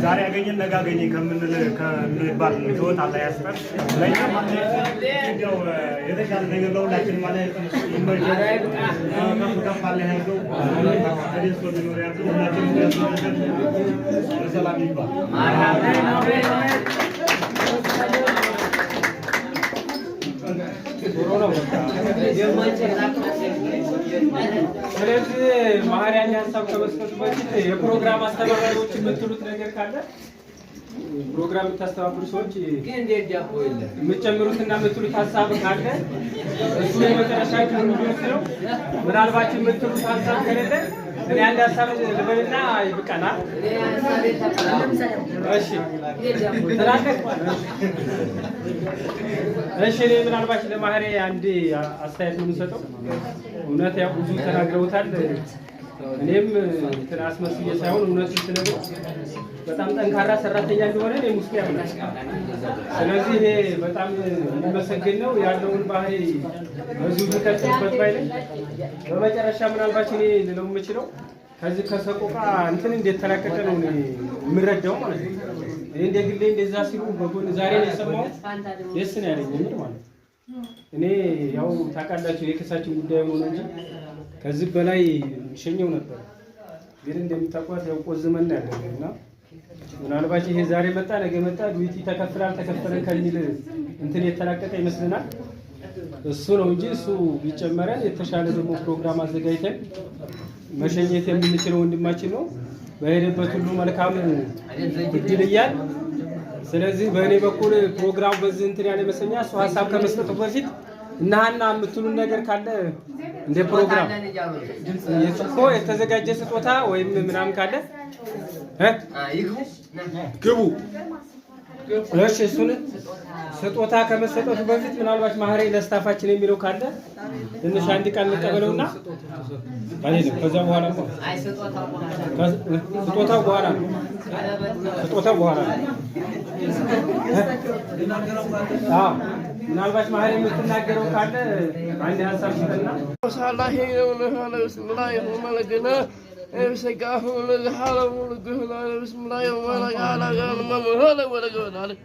ዛሬ ያገኘን ነገ አገኘን ከሚባል ህይወት አላህ ያስጠር። ለኛ ማለት ነው የተሻለ ነገር ለሁላችን ማለት ከፍ አላህ ያድርገው። ተደስቶ ቢኖር ያድርገው። ሁላችንም ሰላም ይባል። ስለዚህ ማህሪያን ሀሳብ ከመስጠቱ በፊት የፕሮግራም አስተባባሪዎች የምትሉት ነገር ካለ ፕሮግራም የምታስተባብሩ ሰዎች የምትጨምሩትና የምትሉት ሀሳብ ካለ እሱ የመጨረሻ ነው። ምናልባት የምትሉት ሀሳብ ከሌለ እኔ አንድ ሀሳብ ልበልና ይብቃናል። እሺ ተላቀቅ። እሺ እኔ ምናልባት ለማህሪ አንድ አስተያየት የምንሰጠው እውነት ያው ብዙ ተናግረውታል። እኔም አስመስዬ ሳይሆን እውነቱን ስነግረው በጣም ጠንካራ ሰራተኛ እንደሆነ እኔም ውስጤ ያምናል። ስለዚህ ይሄ በጣም የሚመሰገን ነው። ያለውን ባህሪ በዚሁ ቢቀጥልበት ባይ ነኝ። በመጨረሻ ምናልባት እኔ ልለው የምችለው ከዚህ ከሰቆቃ እንትን እንዴት ተላቀቀ ነው እኔ የምረዳው ማለት ነው። እኔ እንደ ግሌ እንደዛ ሲሉ በጎን ዛሬ ነው የሰማሁት ደስ ነው ያለኝ ማለት ነው። እኔ ያው ታውቃላችሁ የከሳችን ጉዳይ ሆኖ እንጂ ከዚህ በላይ ሸኘው ነበር። ግን እንደምታውቁት ያው ቆዝመን ያለና ምናልባት ይሄ ዛሬ መጣ ነገ መጣ ዱይቲ ተከፈለን ከሚል እንትን የተላቀቀ ይመስልናል። እሱ ነው እንጂ እሱ ቢጨመረን የተሻለ ደግሞ ፕሮግራም አዘጋጅተን መሸኘት የምንችለው ወንድማችን ነው። በሄደበት ሁሉ መልካም እድል እያል ስለዚህ በእኔ በኩል ፕሮግራም በዚህ እንትን ያለ መሰኛ እሱ ሀሳብ ከመስጠቱ በፊት እናሃና የምትሉን ነገር ካለ እንደ ፕሮግራም እኮ የተዘጋጀ ስጦታ ወይም ምናምን ካለ ግቡ። እሺ እሱን ስጦታ ከመሰጠቱ በፊት ምናልባት ማህሪ ለስታፋችን የሚለው ካለ ትንሽ አንድ ቃል እንቀበለውና አይደለም ከዛ በኋላ ስጦታው በኋላ ምናልባት ማህሪ የምትናገረው ካለ አንድ ሀሳብ ሲልና صلاحي ونهار بسم الله الرحمن الرحيم امسكاه للحال ولقهنا بسم الله الرحمن الرحيم